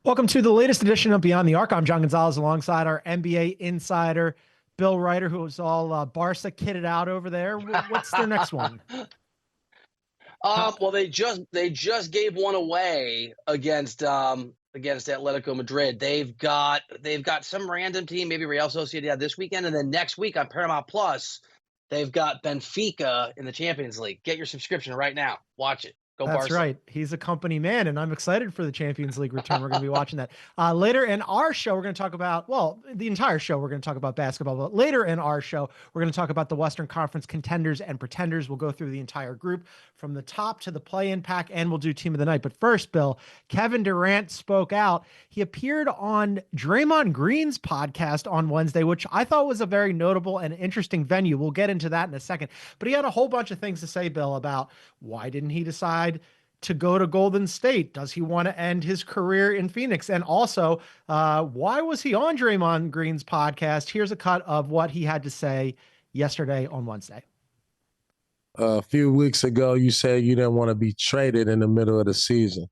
Welcome to the latest edition of Beyond the Arc. I'm John Gonzalez alongside our NBA insider, Bill Ryder, who was all Barca kitted out over there. What's their next one? Well, they just gave one away against Atletico Madrid. They've got some random team, maybe Real Sociedad this weekend, and then next week on Paramount Plus, they've got Benfica in the Champions League. Get your subscription right now. Watch it. Go That's Barca. right. He's a company man, and I'm excited for the Champions League return. We're going to be watching that. Later in our show, we're going to talk about, the entire show, we're going to talk about basketball. But later in our show, we're going to talk about the Western Conference Contenders and Pretenders. We'll go through the entire group from the top to the play-in pack, and we'll do Team of the Night. But first, Bill, Kevin Durant spoke out. He appeared on Draymond Green's podcast on Wednesday, which I thought was a very notable and interesting venue. We'll get into that in a second. But he had a whole bunch of things to say, Bill, about why didn't he decide to go to Golden State? Does he want to end his career in Phoenix? And also, why was he on Draymond Green's podcast? Here's a cut of what he had to say yesterday on Wednesday. A few weeks ago, you said you didn't want to be traded in the middle of the season,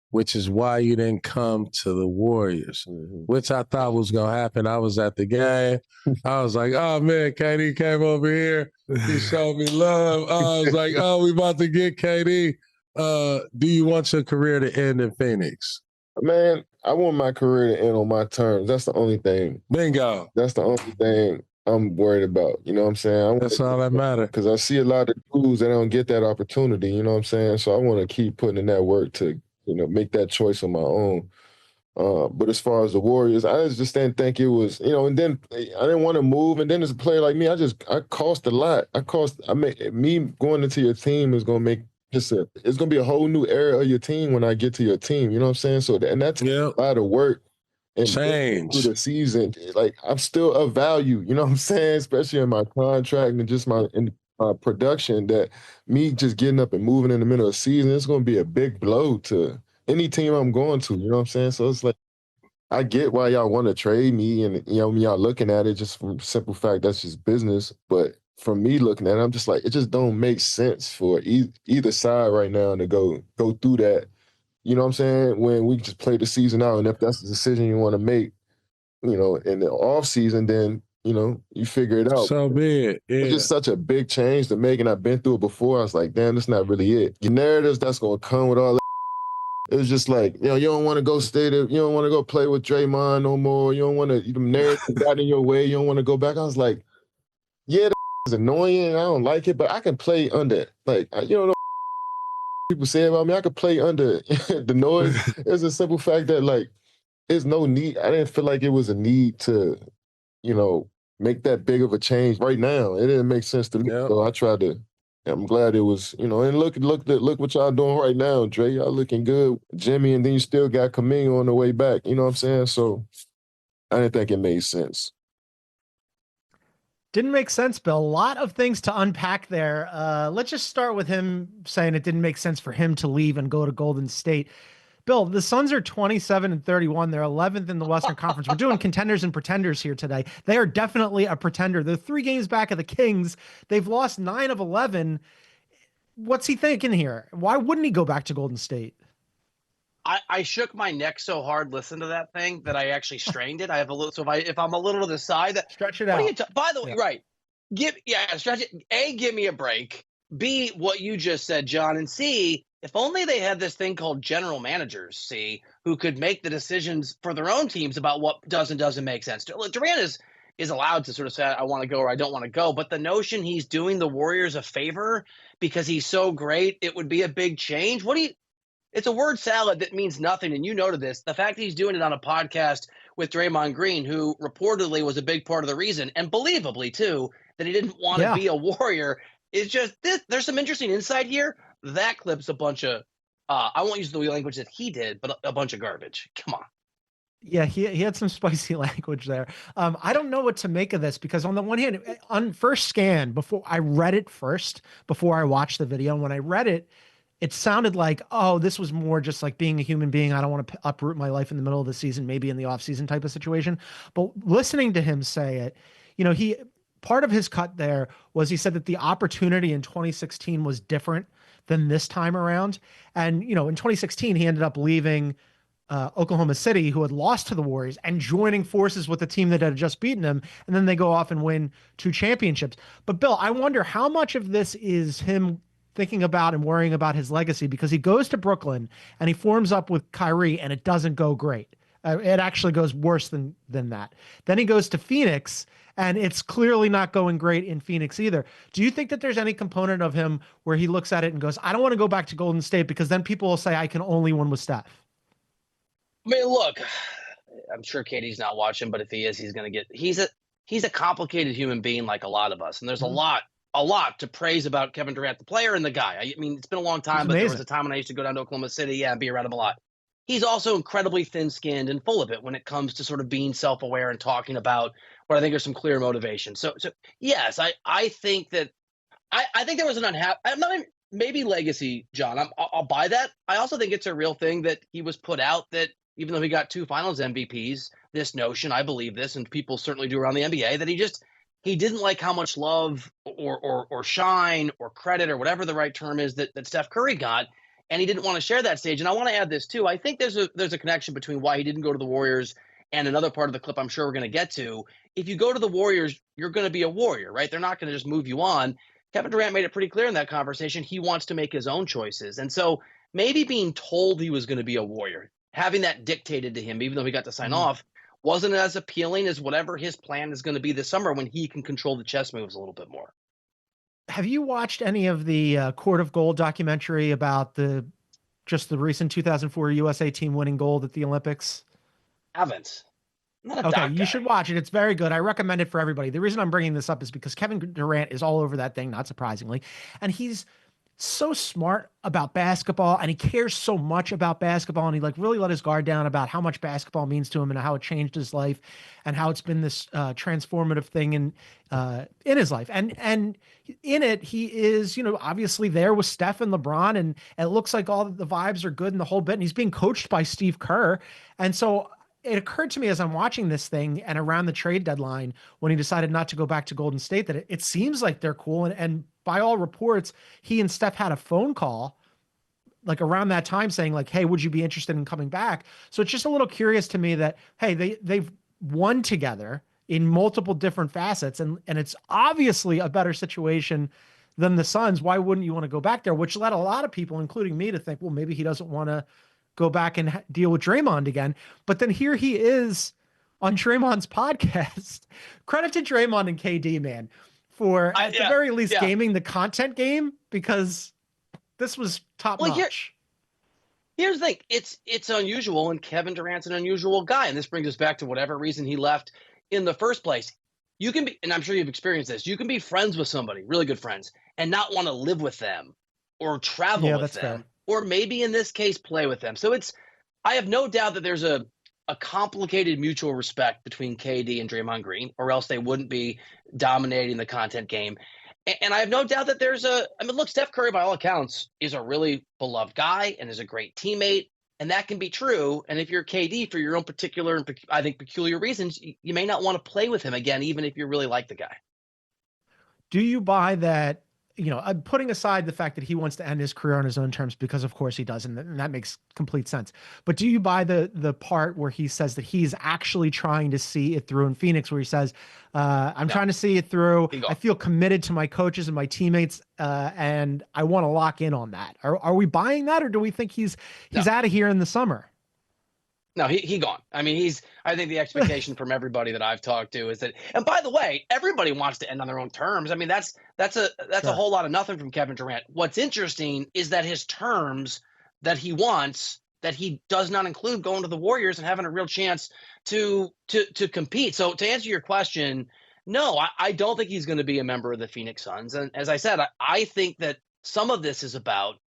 which is why you didn't come to the Warriors, which I thought was going to happen. I was at the game. I was like, oh, man, KD came over here. He showed me love. I was like, oh, we about to get KD. Do you want your career to end in Phoenix? Man, I want my career to end on my terms. That's the only thing. Bingo. That's the only thing I'm worried about. You know what I'm saying? That's all that matters. Because I see a lot of dudes that don't get that opportunity. You know what I'm saying? So I want to keep putting in that work to, make that choice on my own. But as far as the Warriors, I just didn't think it was, and then I didn't want to move. And then as a player like me, I cost a lot. Me going into your team is going to make it's going to be a whole new era of your team when I get to your team. You know what I'm saying? So, and that's a lot of work and change through the season. Like, I'm still of value, you know what I'm saying? Especially in my contract and just my production, that me just getting up and moving in the middle of the season, it's going to be a big blow to any team I'm going to, you know what I'm saying? So it's like, I get why y'all want to trade me, and y'all looking at it just from simple fact that's just business. But from me looking at it, I'm just like, it just don't make sense for either side right now to go through that. You know what I'm saying? When we just play the season out, and if that's the decision you want to make, in the off season, then you figure it out. So be it. Yeah. It's just such a big change to make, and I've been through it before. I was like, damn, that's not really it. Your narratives that's gonna come with all that. It was just like, you don't want to go you don't want to go play with Draymond no more. You don't want to, the narrative got in your way. You don't want to go back. I was like, yeah, is annoying. I don't like it, but I can play under, like, people say about me, I could play under the noise. It's a simple fact that, like, there's no need. I didn't feel like it was a need to, make that big of a change right now. It didn't make sense to me. Yep. So I tried to. I'm glad it was, and look what y'all doing right now, Dre. Y'all looking good, Jimmy, and then you still got Kaminga on the way back. You know what I'm saying? So I didn't think it made sense. Didn't make sense, Bill. A lot of things to unpack there. Let's just start with him saying it didn't make sense for him to leave and go to Golden State. Bill, the Suns are 27-31. They're 11th in the Western Conference. We're doing contenders and pretenders here today. They are definitely a pretender. They're 3 games back of the Kings. They've lost 9 of 11. What's he thinking here? Why wouldn't he go back to Golden State? I shook my neck so hard listening to that thing that I actually strained it. I have a little. So if I'm a little to the side, that stretch it out. By the way, right? Stretch it. A, give me a break. B, what you just said, John, and C, if only they had this thing called general managers, who could make the decisions for their own teams about what does and doesn't make sense. Durant is allowed to sort of say, I want to go or I don't want to go. But the notion he's doing the Warriors a favor because he's so great, it would be a big change. It's a word salad that means nothing. And you noted this. The fact that he's doing it on a podcast with Draymond Green, who reportedly was a big part of the reason, and believably too, that he didn't want to be a Warrior, is just this. There's some interesting insight here. That clip's a bunch of, I won't use the language that he did, but a bunch of garbage. Come on. Yeah, he had some spicy language there. I don't know what to make of this because on the one hand, on first scan, before I read it first, before I watched the video, and when I read it, it sounded like, oh, this was more just like being a human being. I don't want to uproot my life in the middle of the season, maybe in the off season type of situation. But listening to him say it, part of his cut there was he said that the opportunity in 2016 was different than this time around. And, in 2016, he ended up leaving Oklahoma City, who had lost to the Warriors, and joining forces with the team that had just beaten them, and then they go off and win 2 championships. But Bill, I wonder how much of this is him thinking about and worrying about his legacy, because he goes to Brooklyn and he forms up with Kyrie, and it doesn't go great. It actually goes worse than that. Then he goes to Phoenix, and it's clearly not going great in Phoenix either. Do you think that there's any component of him where he looks at it and goes, I don't want to go back to Golden State because then people will say I can only win with Steph? I mean, look, I'm sure Katie's not watching, but if he is, he's a complicated human being like a lot of us. And there's a lot to praise about Kevin Durant, the player and the guy. I mean, it's been a long time, but there was a time when I used to go down to Oklahoma City and be around him a lot. He's also incredibly thin-skinned and full of it when it comes to sort of being self-aware and talking about what I think are some clear motivations. So yes, I think that I think there was an I'm not even, maybe legacy, John. I'll buy that. I also think it's a real thing that he was put out, that even though he got 2 Finals MVPs, this notion, I believe this, and people certainly do around the NBA, that he didn't like how much love or shine or credit or whatever the right term is that Steph Curry got, and he didn't want to share that stage. And I want to add this too. I think there's a connection between why he didn't go to the Warriors and another part of the clip I'm sure we're going to get to. If you go to the Warriors, you're going to be a Warrior, right? They're not going to just move you on. Kevin Durant made it pretty clear in that conversation he wants to make his own choices. And so maybe being told he was going to be a Warrior, having that dictated to him, even though he got to sign off, wasn't as appealing as whatever his plan is going to be this summer when he can control the chess moves a little bit more. Have you watched any of the Court of Gold documentary about the recent 2004 USA team winning gold at the Olympics? Haven't. Okay, you should watch it. It's very good. I recommend it for everybody. The reason I'm bringing this up is because Kevin Durant is all over that thing, not surprisingly. And he's so smart about basketball, and he cares so much about basketball, and he really let his guard down about how much basketball means to him and how it changed his life and how it's been this transformative thing in his life. And in it, he is, obviously there with Steph and LeBron, and it looks like all the vibes are good and the whole bit, and he's being coached by Steve Kerr. And so it occurred to me as I'm watching this thing and around the trade deadline when he decided not to go back to Golden State that it seems like they're cool. And by all reports, he and Steph had a phone call around that time saying hey, would you be interested in coming back? So it's just a little curious to me that, hey, they've won together in multiple different facets, and it's obviously a better situation than the Suns. Why wouldn't you want to go back there? Which led a lot of people, including me, to think, well, maybe he doesn't want to go back and deal with Draymond again. But then here he is on Draymond's podcast. Credit to Draymond and KD, man, for at the very least gaming the content game, because this was top notch. Here's the thing. It's unusual, and Kevin Durant's an unusual guy. And this brings us back to whatever reason he left in the first place. You can be, and I'm sure you've experienced this, you can be friends with somebody, really good friends, and not want to live with them or travel with them. Fair. Or maybe in this case, play with them. So I have no doubt that there's a complicated mutual respect between KD and Draymond Green, or else they wouldn't be dominating the content game. And I have no doubt that look, Steph Curry, by all accounts, is a really beloved guy and is a great teammate. And that can be true. And if you're KD, for your own particular and I think peculiar reasons, you may not want to play with him again, even if you really like the guy. Do you buy that? Putting aside the fact that he wants to end his career on his own terms, because of course he does, and that makes complete sense. But do you buy the part where he says that he's actually trying to see it through in Phoenix, where he says, I'm trying to see it through. I feel committed to my coaches and my teammates, and I want to lock in on that. Are we buying that, or do we think he's out of here in the summer? No, he gone. I mean, I think the expectation from everybody that I've talked to is that, and by the way, everybody wants to end on their own terms. I mean, that's a whole lot of nothing from Kevin Durant. What's interesting is that his terms that he wants, that he does not include going to the Warriors and having a real chance to compete. So to answer your question, no, I don't think he's going to be a member of the Phoenix Suns. And as I said, I think that some of this is about,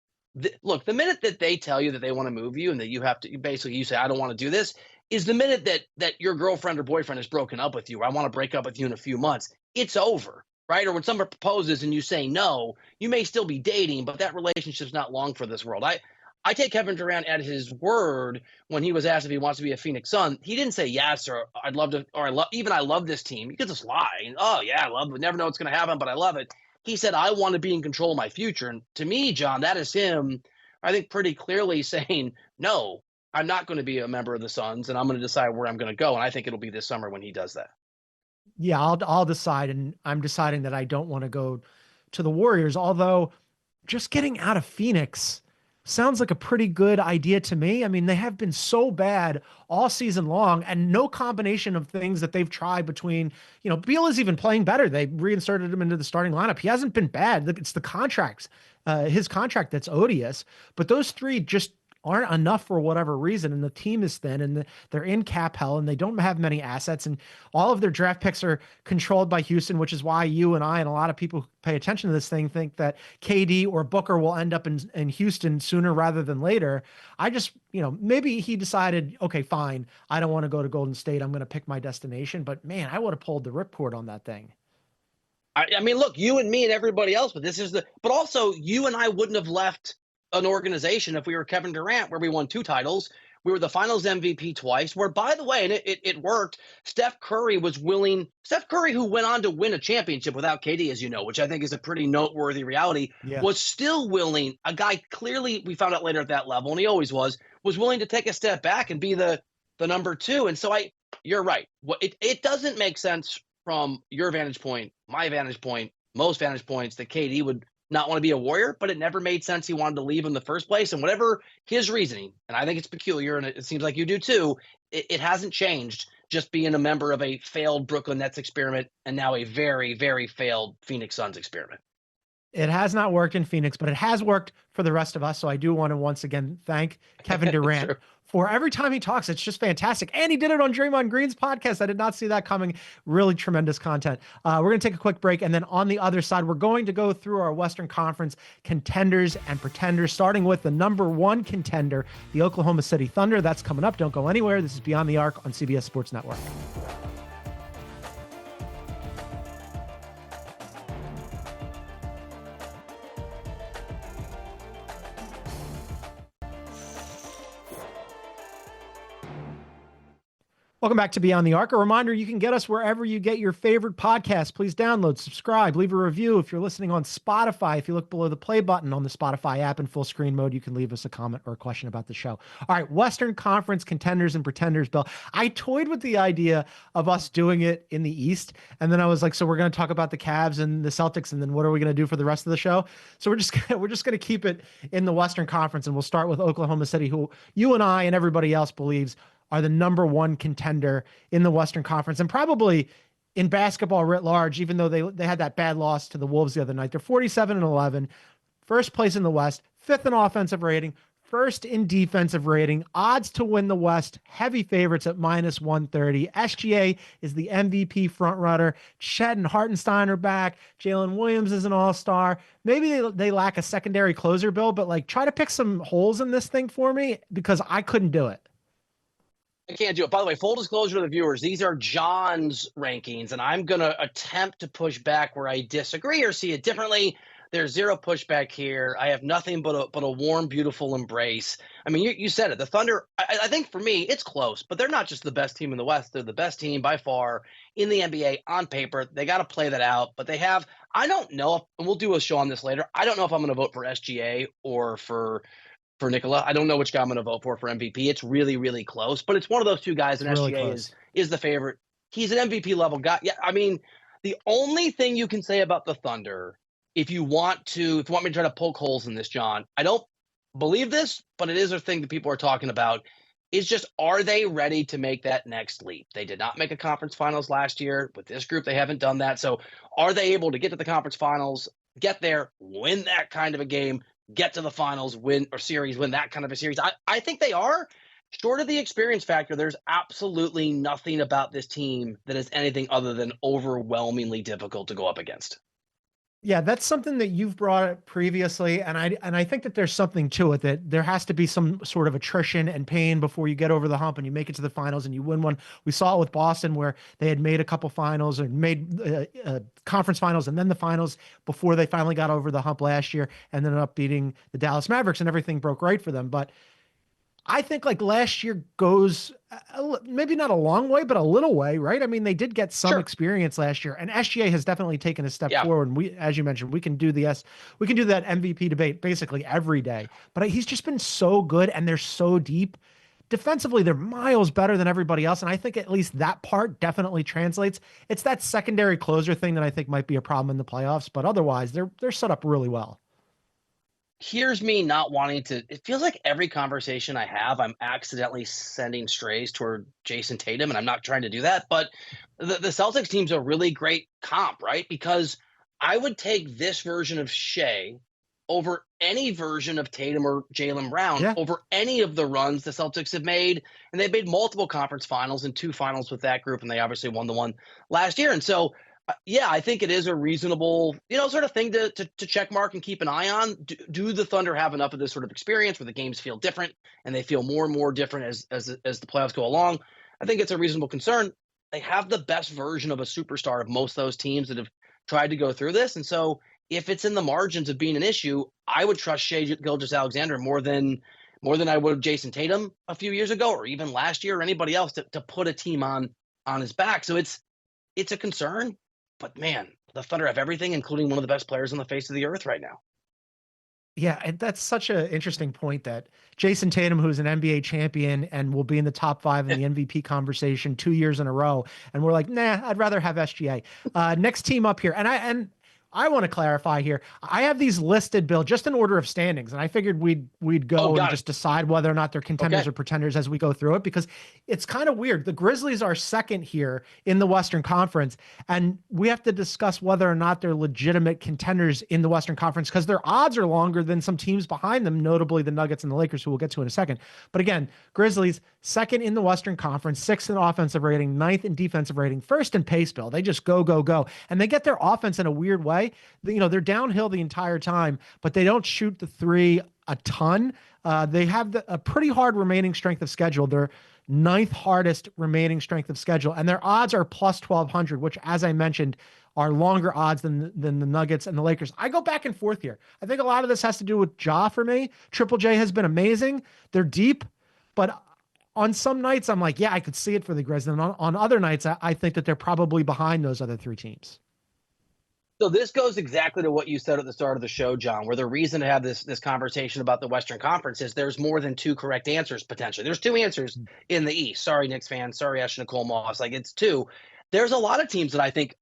look, the minute that they tell you that they want to move you and that you have to, you say, I don't want to do this, is the minute that your girlfriend or boyfriend has broken up with you, or I want to break up with you in a few months, it's over, right? Or when someone proposes and you say no, you may still be dating, but that relationship's not long for this world. I take Kevin Durant at his word when he was asked if he wants to be a Phoenix Sun. He didn't say yes, or I'd love to, or I love this team. You could just lie. Oh yeah, I love it. Never know what's going to happen, but I love it. He said, I want to be in control of my future. And to me, John, that is him, I think, pretty clearly saying, no, I'm not going to be a member of the Suns, and I'm going to decide where I'm going to go. And I think it'll be this summer when he does that. Yeah, I'll decide, and I'm deciding that I don't want to go to the Warriors, although just getting out of Phoenix sounds like a pretty good idea to me. I mean, they have been so bad all season long, and no combination of things that they've tried between, Beal is even playing better. They reinserted him into the starting lineup. He hasn't been bad. It's the contracts, his contract that's odious, but those three just aren't enough for whatever reason. And the team is thin, and they're in cap hell, and they don't have many assets, and all of their draft picks are controlled by Houston, which is why you and I and a lot of people who pay attention to this thing think that KD or Booker will end up in Houston sooner rather than later. I just, maybe he decided, okay, fine, I don't want to go to Golden State. I'm going to pick my destination. But man, I would have pulled the ripcord on that thing. I mean, look, you and me and everybody else, but also you and I wouldn't have left an organization if we were Kevin Durant, where we won 2 titles. We were the finals MVP twice, where, by the way, and it worked. Steph Curry, who went on to win a championship without KD, as you know, which I think is a pretty noteworthy reality, was still willing, a guy clearly, we found out later at that level, and he always was willing to take a step back and be the number 2. And so you're right. It doesn't make sense from your vantage point, my vantage point, most vantage points, that KD would not want to be a Warrior, but it never made sense he wanted to leave in the first place. And whatever his reasoning, and I think it's peculiar, and it seems like you do too, it hasn't changed just being a member of a failed Brooklyn Nets experiment and now a very, very failed Phoenix Suns experiment. It has not worked in Phoenix, but it has worked for the rest of us. So I do want to once again thank Kevin Durant for every time he talks. It's just fantastic. And he did it on Draymond Green's podcast. I did not see that coming. Really tremendous content. We're going to take a quick break. And then on the other side, we're going to go through our Western Conference contenders and pretenders, starting with the number 1 contender, the Oklahoma City Thunder. That's coming up. Don't go anywhere. This is Beyond the Arc on CBS Sports Network. Welcome back to Beyond the Arc. A reminder, you can get us wherever you get your favorite podcasts. Please download, subscribe, leave a review. If you're listening on Spotify, if you look below the play button on the Spotify app in full screen mode, you can leave us a comment or a question about the show. All right, Western Conference contenders and pretenders, Bill. I toyed with the idea of us doing it in the East, and then I was like, so we're going to talk about the Cavs and the Celtics, and then what are we going to do for the rest of the show? So we're just going to keep it in the Western Conference, and we'll start with Oklahoma City, who you and I and everybody else believes are the number 1 contender in the Western Conference, and probably in basketball writ large, even though they had that bad loss to the Wolves the other night. They're 47-11, first place in the West, 5th in offensive rating, 1st in defensive rating, odds to win the West, heavy favorites at -130. SGA is the MVP frontrunner. Chet and Hartenstein are back. Jalen Williams is an all-star. Maybe they lack a secondary closer, Bill, but try to pick some holes in this thing for me, because I couldn't do it. I can't do it. By the way, full disclosure to the viewers, these are John's rankings, and I'm going to attempt to push back where I disagree or see it differently. There's zero pushback here. I have nothing but a warm, beautiful embrace. I mean, you said it. The Thunder, I think for me, it's close, but they're not just the best team in the West. They're the best team by far in the NBA on paper. They got to play that out, but I don't know, and we'll do a show on this later. I don't know if I'm going to vote for SGA or for Nikola. I don't know which guy I'm going to vote for MVP. It's really, really close, but it's one of those two guys, and really SGA is the favorite. He's an MVP level guy. Yeah, I mean, the only thing you can say about the Thunder, if you want me to try to poke holes in this, John, I don't believe this, but it is a thing that people are talking about, is just, are they ready to make that next leap? They did not make a conference finals last year. With this group, they haven't done that. So are they able to get to the conference finals, get there, win that kind of a game, get to the finals, win that kind of a series? I think they are. Short of the experience factor, there's absolutely nothing about this team that is anything other than overwhelmingly difficult to go up against. Yeah, that's something that you've brought up previously, and I think that there's something to it, that there has to be some sort of attrition and pain before you get over the hump and you make it to the finals and you win one. We saw it with Boston, where they had made a couple finals and made conference finals and then the finals before they finally got over the hump last year, and ended up beating the Dallas Mavericks, and everything broke right for them. But I think last year goes maybe not a long way, but a little way, right? I mean, they did get some experience last year, and SGA has definitely taken a step forward. And we, as you mentioned, we can do that MVP debate basically every day, but he's just been so good, and they're so deep. defensively, they're miles better than everybody else. And I think at least that part definitely translates. It's that secondary closer thing that I think might be a problem in the playoffs, but otherwise they're set up really well. Here's me not wanting to. It feels like every conversation I have, I'm accidentally sending strays toward Jason Tatum, and I'm not trying to do that. But the Celtics team's a really great comp, right? Because I would take this version of Shea over any version of Tatum or Jaylen Brown, over any of the runs the Celtics have made. And they've made multiple conference finals and 2 finals with that group, and they obviously won the one last year. And so, yeah, I think it is a reasonable, sort of thing to check mark and keep an eye on. Do the Thunder have enough of this sort of experience where the games feel different and they feel more and more different as the playoffs go along? I think it's a reasonable concern. They have the best version of a superstar of most of those teams that have tried to go through this. And so if it's in the margins of being an issue, I would trust Shai Gilgeous-Alexander more than I would Jason Tatum a few years ago, or even last year, or anybody else to put a team on his back. So it's a concern. But man, the Thunder have everything, including one of the best players on the face of the earth right now. Yeah, and that's such an interesting point that Jason Tatum, who's an NBA champion and will be in the top 5 in the MVP conversation 2 years in a row, and we're like, nah, I'd rather have SGA. Next team up here, and I want to clarify here. I have these listed, Bill, just in order of standings, and I figured we'd go and just decide whether or not they're contenders or pretenders as we go through it, because it's kind of weird. The Grizzlies are second here in the Western Conference, and we have to discuss whether or not they're legitimate contenders in the Western Conference because their odds are longer than some teams behind them, notably the Nuggets and the Lakers, who we'll get to in a second. But again, Grizzlies second in the Western Conference, 6th in offensive rating, 9th in defensive rating, 1st in pace, Bill. They just go, and they get their offense in a weird way. They're downhill the entire time, but they don't shoot the 3 a ton. They have a pretty hard remaining strength of schedule. They're 9th hardest remaining strength of schedule, and their odds are plus 1,200, which, as I mentioned, are longer odds than the Nuggets and the Lakers. I go back and forth here. I think a lot of this has to do with Ja for me. Triple J has been amazing. They're deep, but on some nights I'm like, yeah, I could see it for the Grizzlies. And on other nights, I think that they're probably behind those other 3 teams. So this goes exactly to what you said at the start of the show, John, where the reason to have this conversation about the Western Conference is there's more than 2 correct answers, potentially. There's 2 answers in the East. Sorry, Knicks fans. Sorry, Ash Nicole Moss. Like, it's 2. There's a lot of teams that I think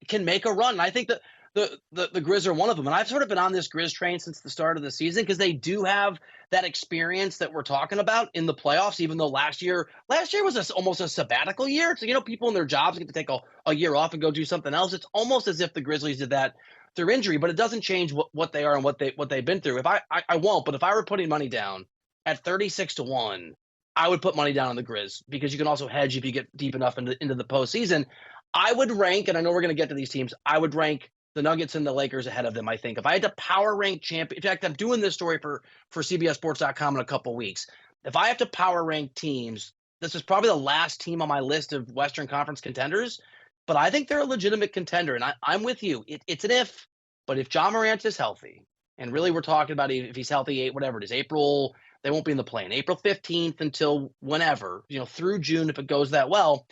can make a run. And I think that the Grizz are one of them. And I've sort of been on this Grizz train since the start of the season because they do have that experience that we're talking about in the playoffs, even though last year was almost a sabbatical year. So, people in their jobs get to take a year off and go do something else. It's almost as if the Grizzlies did that through injury, but it doesn't change what they are and what they've been through. If I won't, but if I were putting money down at 36-1, I would put money down on the Grizz because you can also hedge if you get deep enough into the postseason. I would rank, and I know we're going to get to these teams, I would rank the Nuggets and the Lakers ahead of them, I think. If I had to power rank champion, in fact, I'm doing this story for CBSSports.com in a couple weeks. If I have to power rank teams, this is probably the last team on my list of Western Conference contenders, but I think they're a legitimate contender, and I'm with you. It's an if, but if Ja Morant is healthy, and really we're talking about if he's healthy, whatever it is, April, they won't be in the play-in, April 15th until whenever, through June if it goes that well,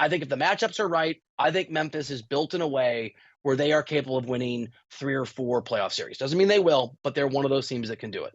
I think if the matchups are right, I think Memphis is built in a way where they are capable of winning 3 or 4 playoff series. Doesn't mean they will, but they're one of those teams that can do it.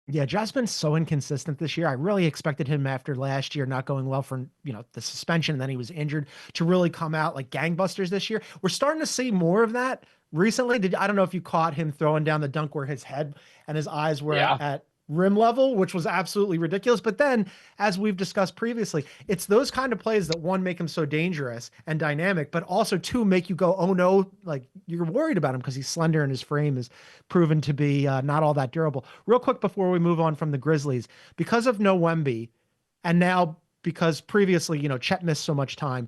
Yeah, Ja's been so inconsistent this year. I really expected him after last year not going well for, the suspension, and then he was injured, to really come out like gangbusters this year. We're starting to see more of that recently. I don't know if you caught him throwing down the dunk where his head and his eyes were at rim level, which was absolutely ridiculous. But then, as we've discussed previously, it's those kind of plays that, 1, make him so dangerous and dynamic, but also 2, make you go, oh no, like you're worried about him because he's slender and his frame is proven to be not all that durable. Real quick before we move on from the Grizzlies, because of no Wemby, and now because previously, Chet missed so much time,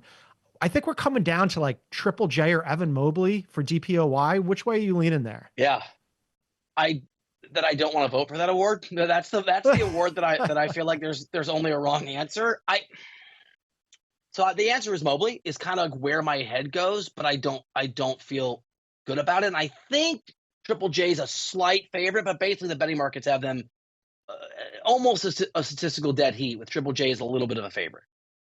I think we're coming down to like Triple J or Evan Mobley for DPOY. Which way are you leaning there? Yeah, I don't want to vote for that award. No, that's the award that I feel like there's only a wrong answer. So the answer is Mobley is kind of where my head goes, but I don't feel good about it. And I think Triple J is a slight favorite, but basically the betting markets have them almost a statistical dead heat with Triple J is a little bit of a favorite.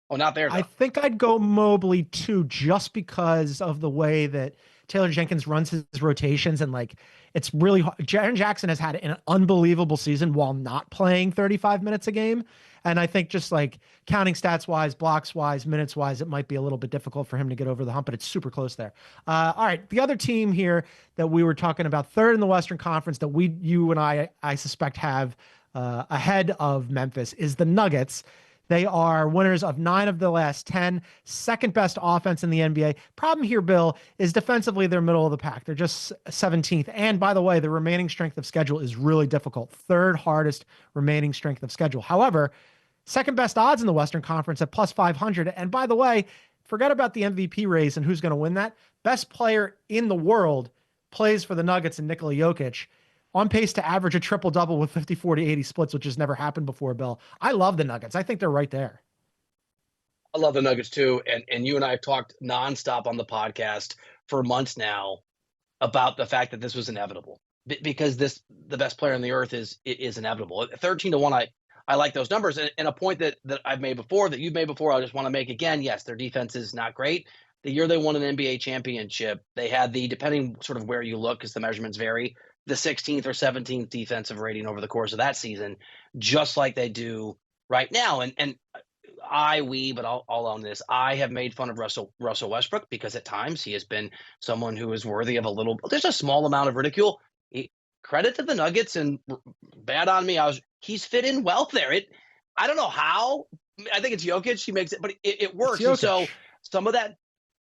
Oh, not there, though. I think I'd go Mobley too, just because of the way that Taylor Jenkins runs his rotations, and like it's really hard. Jaren Jackson has had an unbelievable season while not playing 35 minutes a game, And I think just like counting stats wise, blocks wise, minutes wise, it might be a little bit difficult for him to get over the hump, but it's super close there. All right. The other team here that we were talking about, third in the Western Conference, that you and I suspect have ahead of Memphis, is the Nuggets. They are winners of 9 of the last 10, second best offense in the NBA. Problem here, Bill, is defensively they're middle of the pack. They're just 17th. And by the way, the remaining strength of schedule is really difficult. Third hardest remaining strength of schedule. However, second best odds in the Western Conference at plus 500. And by the way, forget about the MVP race and who's going to win that. Best player in the world plays for the Nuggets and Nikola Jokic, on pace to average a triple-double with 50, 40, 80 splits, which has never happened before, Bill. I love the Nuggets. I think they're right there. I love the Nuggets too. And you and I have talked nonstop on the podcast for months now about the fact that this was inevitable because the best player on the earth is inevitable. 13-1, I like those numbers. And a point that I've made before, that you've made before, I just want to make again. Yes, their defense is not great. The year they won an NBA championship, they had depending sort of where you look, because the measurements vary, the 16th or 17th defensive rating over the course of that season, just like they do right now. And I'll own this. I have made fun of Russell Westbrook because at times he has been someone who is worthy of there's a small amount of ridicule. Credit to the Nuggets, and bad on me. He's fit in well there. I don't know how. I think it's Jokic. He makes it, but it works. And so some of that,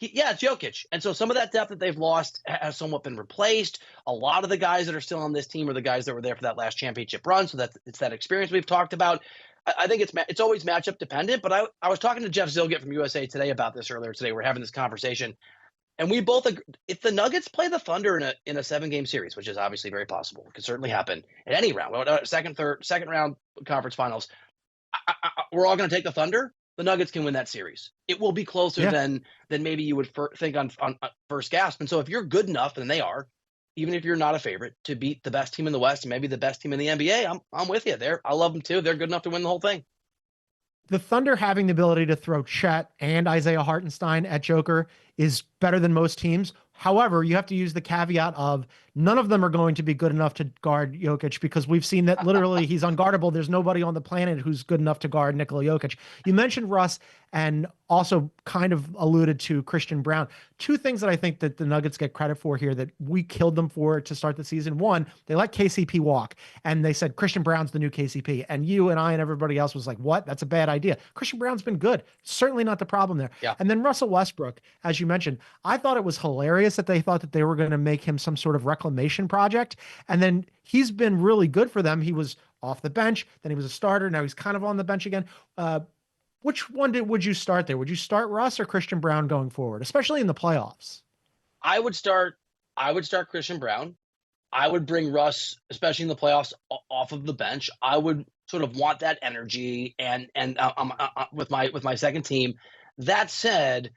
it's Jokic. And so some of that depth that they've lost has somewhat been replaced. A lot of the guys that are still on this team are the guys that were there for that last championship run. So it's that experience we've talked about. I think it's always matchup dependent. But I was talking to Jeff Zilgett from USA Today about this earlier today. We're having this conversation. And we both agree, if the Nuggets play the Thunder in a 7-game series, which is obviously very possible, it could certainly happen at any round, second round conference finals, we're all going to take the Thunder. The Nuggets can win that series. It will be closer than maybe you would think on first gasp. And so if you're good enough, and they are, even if you're not a favorite, to beat the best team in the West and maybe the best team in the NBA, I'm with you there. I love them too. They're good enough to win the whole thing. The Thunder having the ability to throw Chet and Isaiah Hartenstein at Joker is better than most teams. However, you have to use the caveat of none of them are going to be good enough to guard Jokic, because we've seen that literally he's unguardable. There's nobody on the planet who's good enough to guard Nikola Jokic. You mentioned Russ and also kind of alluded to Christian Brown. Two things that I think that the Nuggets get credit for here that we killed them for to start the season. One, they let KCP walk, and they said Christian Brown's the new KCP. And you and I and everybody else was like, what? That's a bad idea. Christian Brown's been good. Certainly not the problem there. Yeah. And then Russell Westbrook, as you mentioned, I thought it was hilarious that they thought that they were going to make him some sort of reclamation project. And then he's been really good for them. He was off the bench, then he was a starter. Now he's kind of on the bench again. Which one would you start there? Would you start Russ or Christian Brown going forward, especially in the playoffs? I would start Christian Brown. I would bring Russ, especially in the playoffs, off of the bench. I would sort of want that energy and with my second team. That said,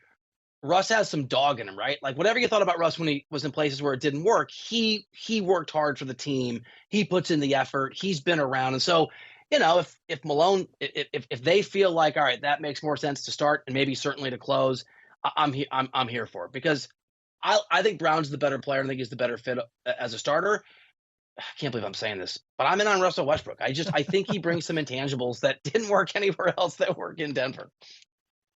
Russ has some dog in him, right? Like whatever you thought about Russ when he was in places where it didn't work, he worked hard for the team. He puts in the effort. He's been around. And so, if Malone, if they feel like, all right, that makes more sense to start and maybe certainly to close, I'm here for it, because I think Brown's the better player. I think he's the better fit as a starter. I can't believe I'm saying this, but I'm in on Russell Westbrook. I think he brings some intangibles that didn't work anywhere else that work in Denver.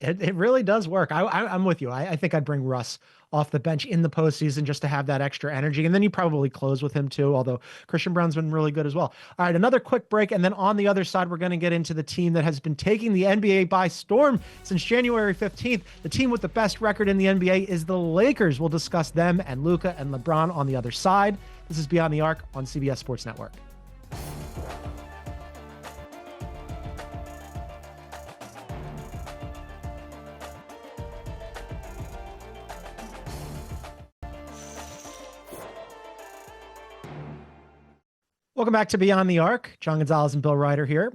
It really does work. I'm with you. I think I'd bring Russ off the bench in the postseason just to have that extra energy. And then you probably close with him too, although Christian Brown's been really good as well. All right, another quick break. And then on the other side, we're going to get into the team that has been taking the NBA by storm since January 15th. The team with the best record in the NBA is the Lakers. We'll discuss them and Luka and LeBron on the other side. This is Beyond the Arc on CBS Sports Network. Welcome back to Beyond the Arc. John Gonzalez and Bill Ryder here,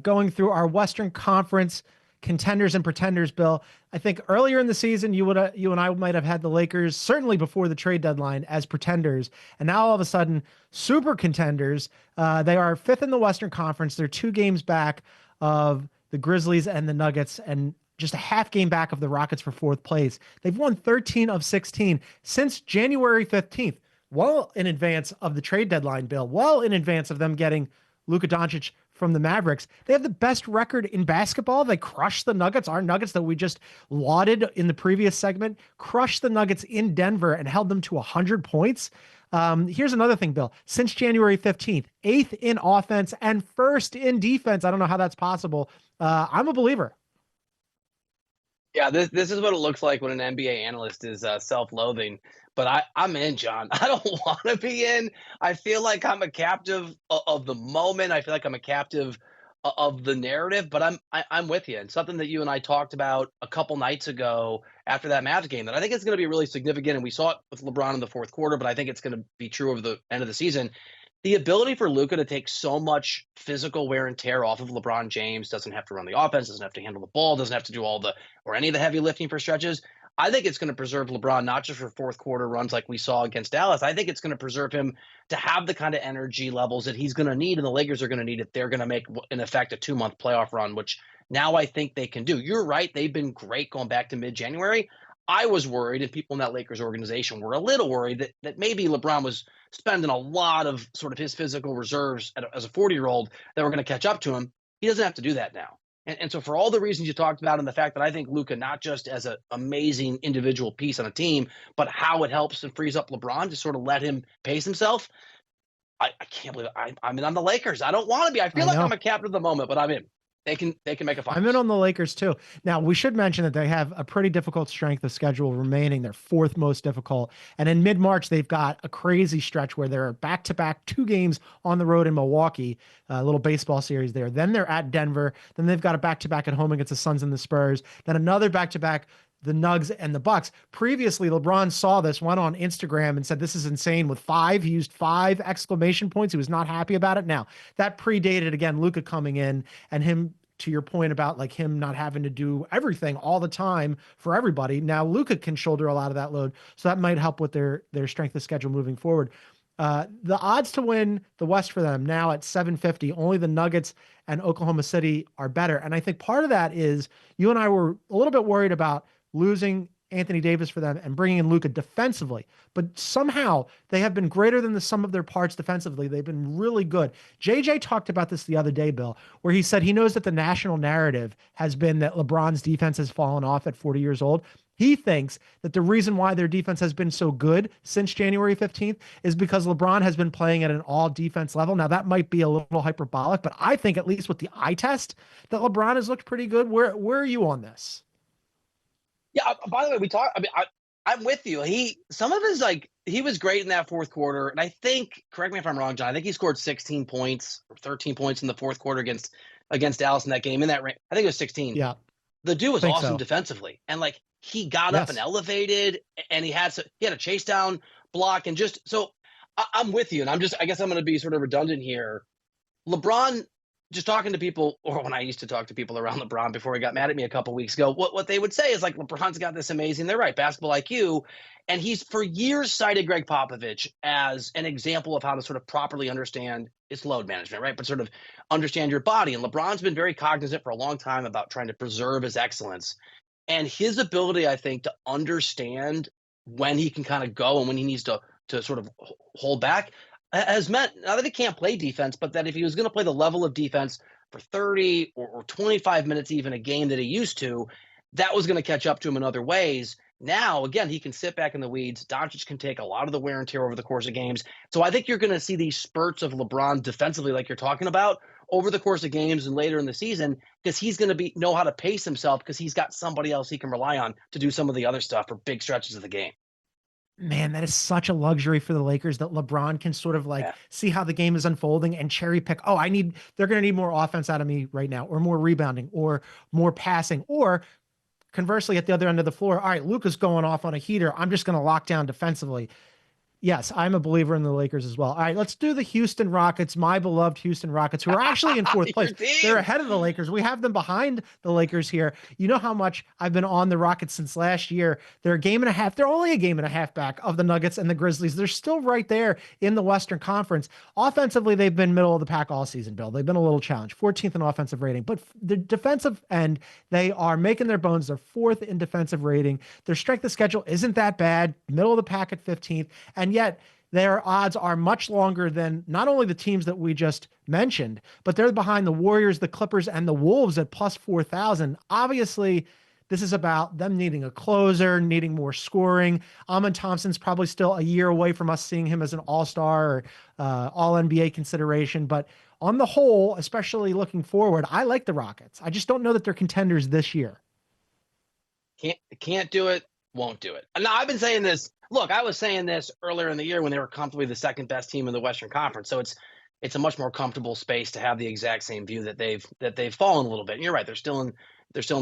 going through our Western Conference contenders and pretenders. Bill, I think earlier in the season, you and I might have had the Lakers, certainly before the trade deadline, as pretenders. And now all of a sudden, super contenders. They are fifth in the Western Conference. They're 2 games back of the Grizzlies and the Nuggets, and just a half game back of the Rockets for 4th place. They've won 13 of 16 since January 15th. Well in advance of the trade deadline, Bill, well in advance of them getting Luka Doncic from the Mavericks. They have the best record in basketball. They crushed the Nuggets. Our Nuggets that we just lauded in the previous segment, crushed the Nuggets in Denver and held them to 100 points. Here's another thing, Bill. Since January 15th, 8th in offense and 1st in defense. I don't know how that's possible. I'm a believer. Yeah, this is what it looks like when an NBA analyst is self-loathing. But I'm in, John. I don't want to be in. I feel like I'm a captive of the moment. I feel like I'm a captive of the narrative. But I'm with you. And something that you and I talked about a couple nights ago after that Mavs game that I think is going to be really significant. And we saw it with LeBron in the fourth quarter, but I think it's going to be true over the end of the season. The ability for Luka to take so much physical wear and tear off of LeBron James, doesn't have to run the offense, doesn't have to handle the ball, doesn't have to do any of the heavy lifting for stretches. I think it's going to preserve LeBron, not just for fourth quarter runs like we saw against Dallas. I think it's going to preserve him to have the kind of energy levels that he's going to need, and the Lakers are going to need if they're going to make, in effect, a 2-month playoff run, which now I think they can do. You're right. They've been great going back to mid-January. I was worried, and people in that Lakers organization were a little worried that maybe LeBron was spending a lot of sort of his physical reserves as a 40-year-old that were going to catch up to him. He doesn't have to do that now. And so for all the reasons you talked about and the fact that I think Luka, not just as an amazing individual piece on a team, but how it helps and frees up LeBron to sort of let him pace himself, I can't believe it. I'm in on the Lakers. I don't want to be. I feel like I'm a captain of the moment, but I'm in. They can make a finals. I'm in on the Lakers too. Now, we should mention that they have a pretty difficult strength of schedule remaining. They're 4th most difficult. And in mid-March, they've got a crazy stretch where they're back-to-back 2 games on the road in Milwaukee, a little baseball series there. Then they're at Denver. Then they've got a back-to-back at home against the Suns and the Spurs. Then another back-to-back, the Nugs and the Bucks. Previously, LeBron saw this, went on Instagram and said, this is insane with 5. He used 5 exclamation points. He was not happy about it. Now, that predated, again, Luka coming in and him, to your point about like him not having to do everything all the time for everybody. Now Luka can shoulder a lot of that load. So that might help with their strength of schedule moving forward. The odds to win the West for them now at 750, only the Nuggets and Oklahoma City are better. And I think part of that is you and I were a little bit worried about losing Anthony Davis for them and bringing in Luka defensively, but somehow they have been greater than the sum of their parts defensively. They've been really good. JJ talked about this the other day, Bill, where he said he knows that the national narrative has been that LeBron's defense has fallen off at 40 years old. He thinks that the reason why their defense has been so good since January 15th is because LeBron has been playing at an all defense level. Now that might be a little hyperbolic, but I think at least with the eye test that LeBron has looked pretty good. Where are you on this? Yeah. By the way, we talked. I mean, I'm with you. Some of his he was great in that fourth quarter, and I think, correct me if I'm wrong, John. I think he scored 16 points or 13 points in the fourth quarter against Dallas in that game. In that range, I think it was 16. Yeah, the dude was awesome defensively, and he got up and elevated, and he had a chase down block, and just so I'm with you, and I guess I'm going to be sort of redundant here. LeBron. Just talking to people, or when I used to talk to people around LeBron before he got mad at me a couple weeks ago, what they would say is LeBron's got this amazing, they're right, basketball IQ. And he's for years cited Greg Popovich as an example of how to sort of properly understand its load management, right? But sort of understand your body. And LeBron's been very cognizant for a long time about trying to preserve his excellence. And his ability, I think, to understand when he can kind of go and when he needs to sort of hold back has meant not that he can't play defense, but that if he was going to play the level of defense for 30 or 25 minutes, even a game that he used to, that was going to catch up to him in other ways. Now, again, he can sit back in the weeds. Doncic can take a lot of the wear and tear over the course of games. So I think you're going to see these spurts of LeBron defensively, like you're talking about, over the course of games and later in the season, because he's going to know how to pace himself because he's got somebody else he can rely on to do some of the other stuff for big stretches of the game. Man, that is such a luxury for the Lakers that LeBron can sort of see how the game is unfolding and cherry pick. Oh, they're going to need more offense out of me right now, or more rebounding, or more passing, or conversely at the other end of the floor. All right, Luka's going off on a heater. I'm just going to lock down defensively. Yes, I'm a believer in the Lakers as well. All right, let's do the Houston Rockets, my beloved Houston Rockets, who are actually in 4th place. They're ahead of the Lakers. We have them behind the Lakers here. You know how much I've been on the Rockets since last year. They're a game and a half. They're only a game and a half back of the Nuggets and the Grizzlies. They're still right there in the Western Conference. Offensively, they've been middle of the pack all season, Bill. They've been a little challenged, 14th in offensive rating. But the defensive end, they are making their bones. They're 4th in defensive rating. Their strength of schedule isn't that bad, middle of the pack at 15th. And yet, their odds are much longer than not only the teams that we just mentioned, but they're behind the Warriors, the Clippers, and the Wolves at plus 4,000. Obviously, this is about them needing a closer, needing more scoring. Amon Thompson's probably still a year away from us seeing him as an all-star or all-NBA consideration. But on the whole, especially looking forward, I like the Rockets. I just don't know that they're contenders this year. Can't do it, won't do it. And I've been saying this. Look, I was saying this earlier in the year when they were comfortably the second best team in the Western Conference. So it's a much more comfortable space to have the exact same view that they've fallen a little bit. And you're right, they're still in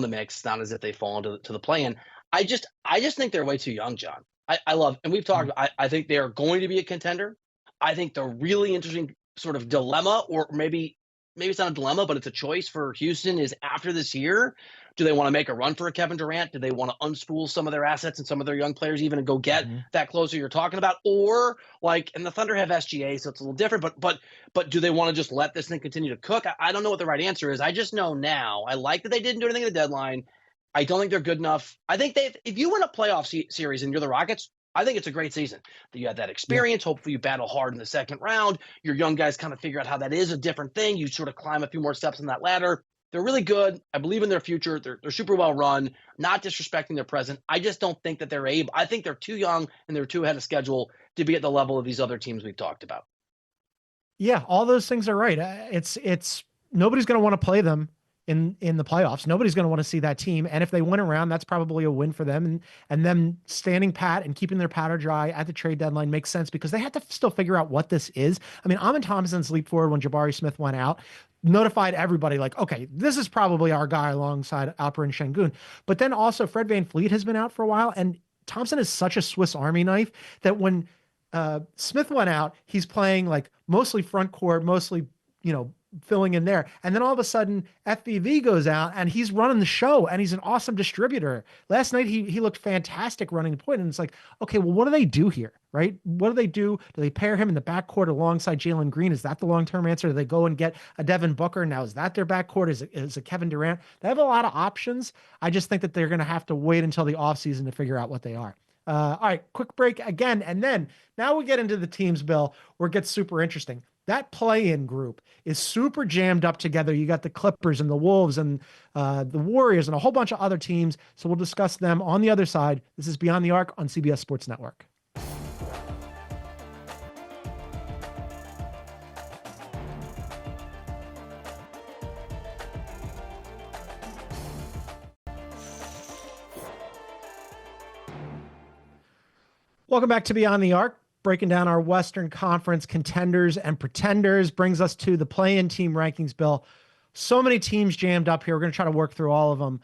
the mix. It's not as if they've fallen to the play-in. I just think they're way too young, John. I love, and we've talked about, I think they are going to be a contender. I think the really interesting sort of dilemma, or maybe it's not a dilemma, but it's a choice for Houston, is after this year, do they want to make a run for a Kevin Durant? Do they want to unspool some of their assets and some of their young players even and go get that closer you're talking about? Or and the Thunder have SGA, so it's a little different, but do they want to just let this thing continue to cook? I don't know what the right answer is. I just know now. I like that they didn't do anything at the deadline. I don't think they're good enough. I think if you win a playoff series and you're the Rockets, I think it's a great season. You have that experience. Yeah. Hopefully you battle hard in the second round. Your young guys kind of figure out how that is a different thing. You sort of climb a few more steps in that ladder. They're really good. I believe in their future. They're super well run, not disrespecting their present. I just don't think that they're able. I think they're too young and they're too ahead of schedule to be at the level of these other teams we've talked about. Yeah, all those things are right. It's nobody's going to want to play them in the playoffs. Nobody's going to want to see that team. And if they win around, that's probably a win for them. And them standing pat and keeping their powder dry at the trade deadline makes sense because they had to still figure out what this is. I mean, Amon Thompson's leap forward when Jabari Smith went out notified everybody like, okay, this is probably our guy alongside Alperen Şengün. But then also Fred VanVleet has been out for a while. And Thompson is such a Swiss Army knife that when Smith went out, he's playing like mostly front court, mostly, filling in there. And then all of a sudden FVV goes out and he's running the show and he's an awesome distributor. Last night, he looked fantastic running the point. And it's like, okay, well, what do they do here? Right? What do they do? Do they pair him in the backcourt alongside Jalen Green? Is that the long-term answer? Do they go and get a Devin Booker? Now, is that their backcourt? Is it Kevin Durant? They have a lot of options. I just think that they're going to have to wait until the offseason to figure out what they are. All right, quick break again. And then now we get into the teams, Bill, where it gets super interesting. That play-in group is super jammed up together. You got the Clippers and the Wolves and the Warriors and a whole bunch of other teams. So we'll discuss them on the other side. This is Beyond the Arc on CBS Sports Network. Welcome back to Beyond the Arc. Breaking down our Western Conference contenders and pretenders brings us to the play-in team rankings, Bill. So many teams jammed up here. We're going to try to work through all of them.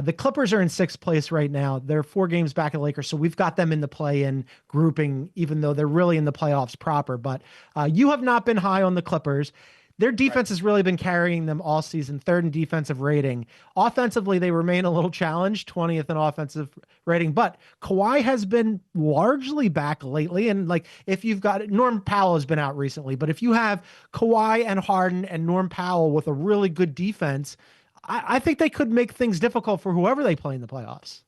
The Clippers are in 6th place right now. They're 4 games back of the Lakers, so we've got them in the play-in grouping, even though they're really in the playoffs proper. But you have not been high on the Clippers. Their defense has really been carrying them all season, 3rd in defensive rating. Offensively, they remain a little challenged, 20th in offensive rating. But Kawhi has been largely back lately. And if you've got Norm Powell has been out recently, but if you have Kawhi and Harden and Norm Powell with a really good defense, I think they could make things difficult for whoever they play in the playoffs.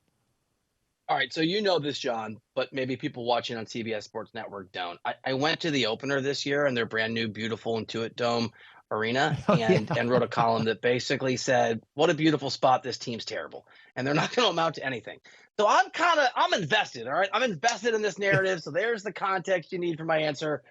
All right, so you know this, John, but maybe people watching on CBS Sports Network don't. I went to the opener this year in their brand new, beautiful Intuit Dome Arena and wrote a column that basically said, what a beautiful spot, this team's terrible. And they're not going to amount to anything. So I'm invested, all right? I'm invested in this narrative, so there's the context you need for my answer.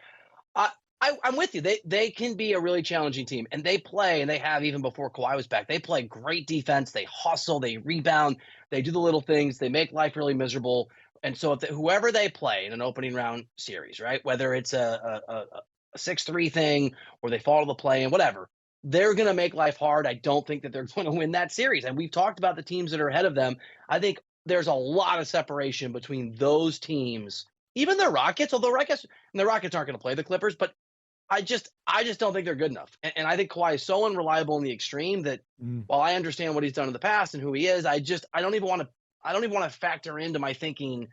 I'm with you. They can be a really challenging team, and they play, and they have even before Kawhi was back. They play great defense. They hustle. They rebound. They do the little things. They make life really miserable. And so whoever they play in an opening round series, right, whether it's a 6-3 thing or they fall to the play and whatever, they're going to make life hard. I don't think that they're going to win that series. And we've talked about the teams that are ahead of them. I think there's a lot of separation between those teams, even the Rockets, although the Rockets aren't going to play the Clippers, but I just don't think they're good enough. And I think Kawhi is so unreliable in the extreme that while I understand what he's done in the past and who he is, I don't even want to factor into my thinking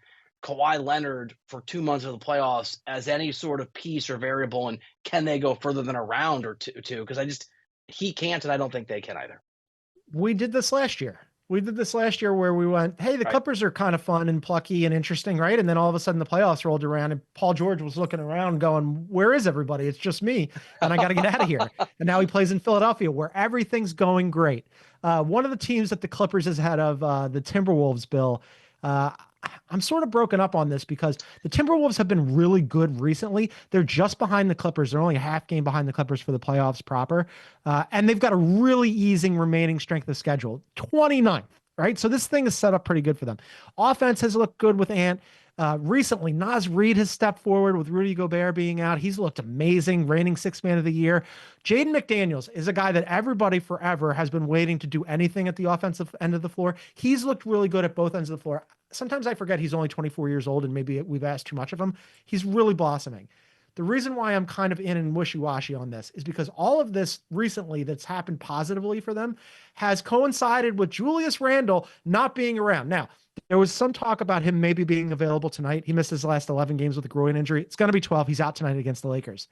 Kawhi Leonard for 2 months of the playoffs as any sort of piece or variable. And can they go further than a round or two? Because he can't, and I don't think they can either. We did this last year We did this last year where we went, hey, the Clippers are kind of fun and plucky and interesting, right? And then all of a sudden the playoffs rolled around and Paul George was looking around going, where is everybody? It's just me. And I got to get out of here. And now he plays in Philadelphia where everything's going great. One of the teams that the Clippers is ahead of the Timberwolves, Bill. I'm sort of broken up on this because the Timberwolves have been really good recently. They're just behind the Clippers. They're only a half game behind the Clippers for the playoffs proper. And they've got a really easing remaining strength of schedule, 29th, right? So this thing is set up pretty good for them. Offense has looked good with Ant. Recently, Naz Reid has stepped forward with Rudy Gobert being out. He's looked amazing, reigning sixth man of the year. Jaden McDaniels is a guy that everybody forever has been waiting to do anything at the offensive end of the floor. He's looked really good at both ends of the floor. Sometimes I forget he's only 24 years old and maybe we've asked too much of him. He's really blossoming. The reason why I'm kind of in and wishy-washy on this is because all of this recently that's happened positively for them has coincided with Julius Randle not being around. Now, there was some talk about him maybe being available tonight. He missed his last 11 games with a groin injury. It's going to be 12. He's out tonight against the Lakers.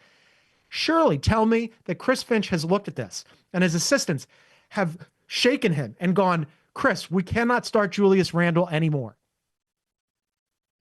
Surely tell me that Chris Finch has looked at this and his assistants have shaken him and gone, Chris, we cannot start Julius Randle anymore.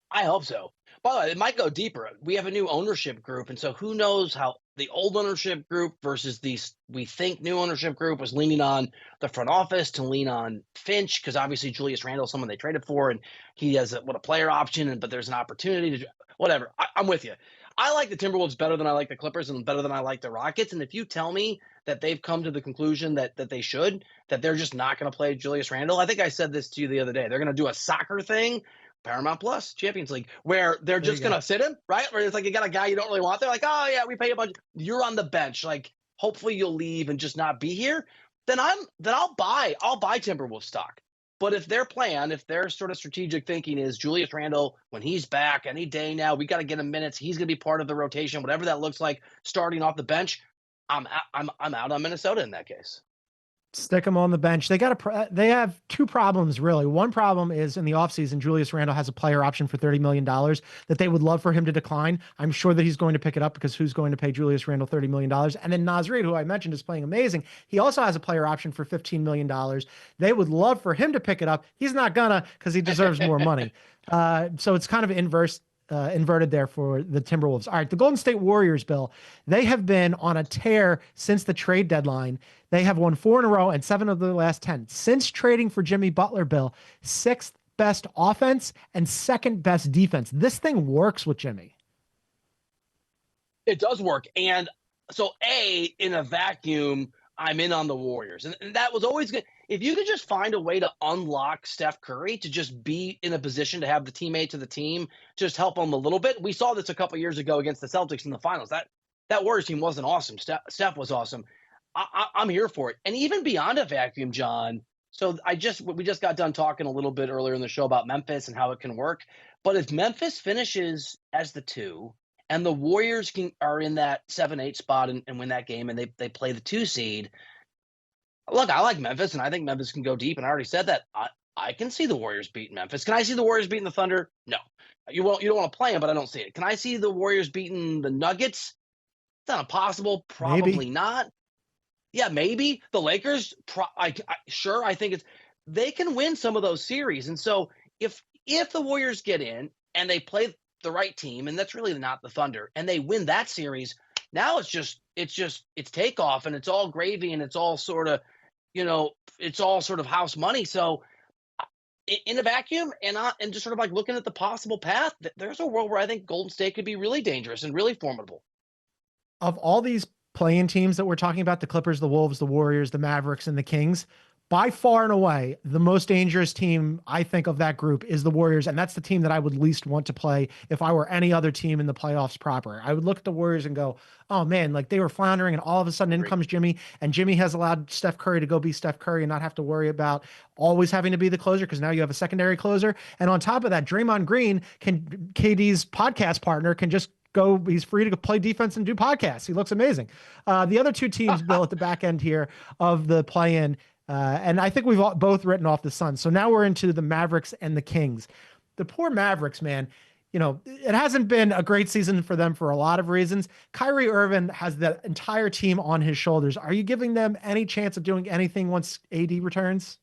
I hope so. By the way, it might go deeper. We have a new ownership group, and so who knows how the old ownership group versus we think new ownership group was leaning on the front office to lean on Finch, because obviously Julius Randle is someone they traded for, and he has a player option, but there's an opportunity to whatever. I'm with you. I like the Timberwolves better than I like the Clippers and better than I like the Rockets. And if you tell me that they've come to the conclusion that they should, that they're just not going to play Julius Randle, I think I said this to you the other day. They're going to do a soccer thing, Paramount Plus, Champions League, where they're just going to sit him, right? Where it's like you got a guy you don't really want. They're like, oh, yeah, we pay a bunch. You're on the bench. Like, hopefully you'll leave and just not be here. Then I'll buy Timberwolves stock. But if their plan, if their sort of strategic thinking is Julius Randle, when he's back any day now, we got to get him minutes. He's going to be part of the rotation, whatever that looks like, starting off the bench. I'm out on Minnesota in that case. Stick him on the bench. They have two problems, really. One problem is in the offseason, Julius Randle has a player option for $30 million that they would love for him to decline. I'm sure that he's going to pick it up because who's going to pay Julius Randle $30 million? And then Naz Reid, who I mentioned is playing amazing, he also has a player option for $15 million. They would love for him to pick it up. He's not gonna because he deserves more money. So it's kind of inverted there for the Timberwolves. All right, the Golden State Warriors, Bill, they have been on a tear since the trade deadline. They have won 4 in a row and 7 of the last 10. Since trading for Jimmy Butler, Bill, 6th best offense and 2nd best defense. This thing works with Jimmy. It does work. And so in a vacuum, I'm in on the Warriors. And that was always good. If you could just find a way to unlock Steph Curry to just be in a position to have the teammates of the team just help him a little bit. We saw this a couple years ago against the Celtics in the finals. That Warriors team wasn't awesome. Steph was awesome. I'm here for it. And even beyond a vacuum, John, so we just got done talking a little bit earlier in the show about Memphis and how it can work. But if Memphis finishes as the 2 and the Warriors are in that 7-8 spot and win that game and they play the 2 seed, look, I like Memphis, and I think Memphis can go deep. And I already said that. I can see the Warriors beating Memphis. Can I see the Warriors beating the Thunder? No. You don't want to play them, but I don't see it. Can I see the Warriors beating the Nuggets? It's not impossible. Probably not. Yeah, maybe. The Lakers, sure. I think they can win some of those series. And so if the Warriors get in and they play the right team, and that's really not the Thunder, and they win that series, now it's takeoff, and it's all gravy, and it's all sort of, it's all sort of house money. So in a vacuum and just sort of like looking at the possible path, there's a world where I think Golden State could be really dangerous and really formidable. Of all these play-in teams that we're talking about, the Clippers, the Wolves, the Warriors, the Mavericks, and the Kings, by far and away, the most dangerous team, I think, of that group is the Warriors, and that's the team that I would least want to play if I were any other team in the playoffs proper. I would look at the Warriors and go, oh, man, like they were floundering, and all of a sudden in comes Jimmy, and Jimmy has allowed Steph Curry to go be Steph Curry and not have to worry about always having to be the closer because now you have a secondary closer. And on top of that, Draymond Green, KD's podcast partner, can just go, he's free to play defense and do podcasts. He looks amazing. The other two teams, Bill, at the back end here of the play-in, and I think we've both written off the Suns. So now we're into the Mavericks and the Kings. The poor Mavericks, man, it hasn't been a great season for them for a lot of reasons. Kyrie Irving has the entire team on his shoulders. Are you giving them any chance of doing anything once AD returns?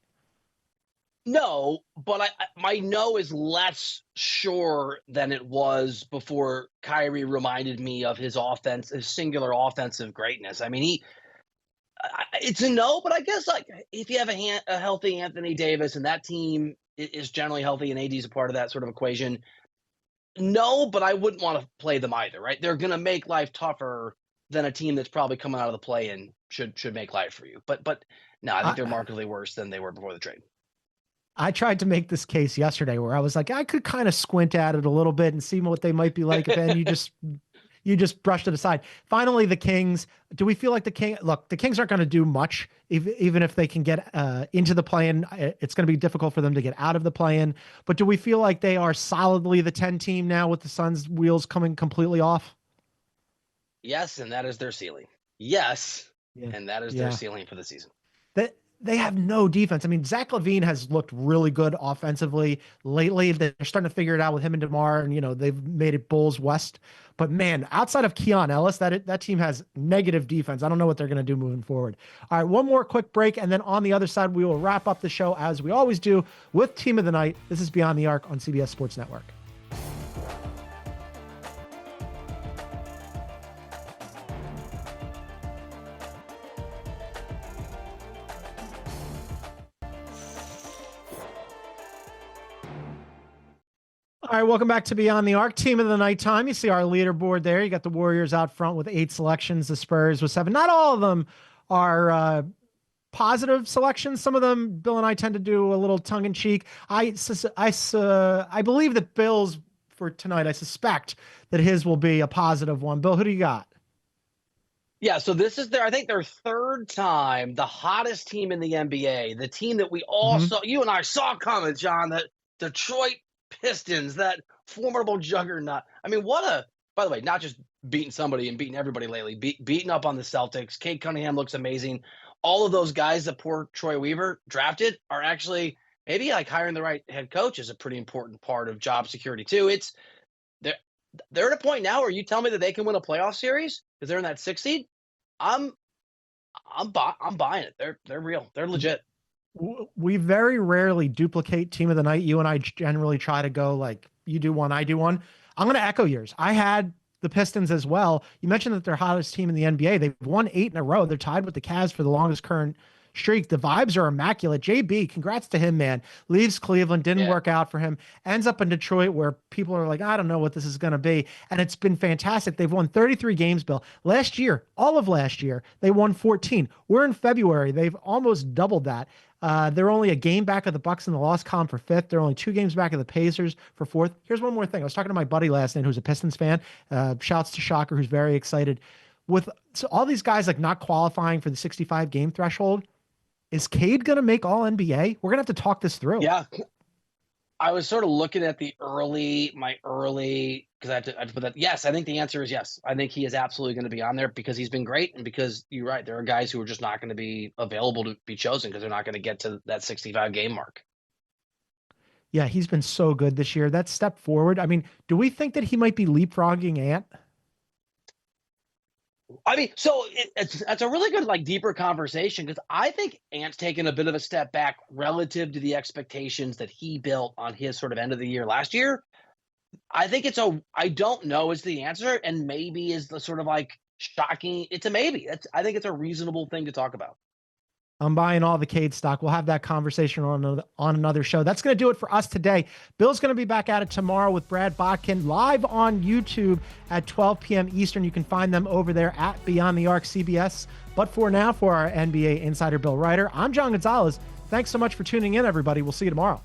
No, but my no is less sure than it was before Kyrie reminded me of his singular offensive greatness. I mean, it's a no, but I guess like if you have a healthy Anthony Davis and that team is generally healthy and AD is a part of that sort of equation, no, but I wouldn't want to play them either, right? They're going to make life tougher than a team that's probably coming out of the play-in should make life for you. But no, I think they're markedly worse than they were before the trade. I tried to make this case yesterday where I was like, I could kind of squint at it a little bit and see what they might be like. And you just brushed it aside. Finally, the Kings. Do we feel like the Kings aren't going to do much, even if they can get into the play-in? It's going to be difficult for them to get out of the play-in. But do we feel like they are solidly the 10 team now with the Suns' wheels coming completely off? Yes, and that is their ceiling. Yes, and that is their ceiling for the season. They have no defense. I mean, Zach LaVine has looked really good offensively lately. They're starting to figure it out with him and DeMar, and they've made it Bulls West. But man, outside of Keon Ellis, that team has negative defense. I don't know what they're going to do moving forward. All right, one more quick break, and then on the other side, we will wrap up the show as we always do with Team of the Night. This is Beyond the Arc on CBS Sports Network. All right, welcome back to Beyond the Arc. Team of the Night time. You see our leaderboard there. You got the Warriors out front with 8 selections, the Spurs with 7. Not all of them are positive selections. Some of them, Bill and I tend to do a little tongue-in-cheek. I believe that Bill's for tonight, I suspect that his will be a positive one. Bill, who do you got? Yeah, so this is I think their third time, the hottest team in the NBA, the team that we all saw, you and I saw coming, John, that Detroit Pistons, that formidable juggernaut. I mean, by the way, not just beating somebody and beating everybody lately, beating up on the Celtics. Cade Cunningham looks amazing. All of those guys that poor Troy Weaver drafted are actually maybe like hiring the right head coach is a pretty important part of job security too. They're at a point now where you tell me that they can win a playoff series because they're in that 6th seed. I'm buying it. They're real. They're legit. We very rarely duplicate Team of the Night. You and I generally try to go like you do one, I do one. I'm going to echo yours. I had the Pistons as well. You mentioned that they're hottest team in the NBA. They've won 8 in a row. They're tied with the Cavs for the longest current streak. The vibes are immaculate. JB, congrats to him, man. Leaves Cleveland, didn't work out for him. Ends up in Detroit where people are like, I don't know what this is going to be. And it's been fantastic. They've won 33 games, Bill. Last year, all of last year, they won 14. We're in February. They've almost doubled that. They're only a game back of the Bucks in the loss column for 5th. They're only 2 games back of the Pacers for 4th. Here's one more thing. I was talking to my buddy last night who's a Pistons fan. Shouts to Shocker, who's very excited. With all these guys like not qualifying for the 65 game threshold, is Cade going to make all NBA? We're going to have to talk this through. Yeah. I was sort of looking at because I had to put that. Yes, I think the answer is yes. I think he is absolutely going to be on there because he's been great. And because you're right, there are guys who are just not going to be available to be chosen because they're not going to get to that 65 game mark. Yeah, he's been so good this year. That step forward. I mean, do we think that he might be leapfrogging Ant? I mean, so it's a really good, deeper conversation because I think Ant's taken a bit of a step back relative to the expectations that he built on his sort of end of the year last year. I think I don't know is the answer, and maybe is the sort of shocking. It's a maybe. I think it's a reasonable thing to talk about. I'm buying all the Cade stock. We'll have that conversation on another show. That's going to do it for us today. Bill's going to be back at it tomorrow with Brad Botkin live on YouTube at 12 p.m. Eastern. You can find them over there at Beyond the Arc CBS. But for now, for our NBA Insider Bill Ryder, I'm John Gonzalez. Thanks so much for tuning in, everybody. We'll see you tomorrow.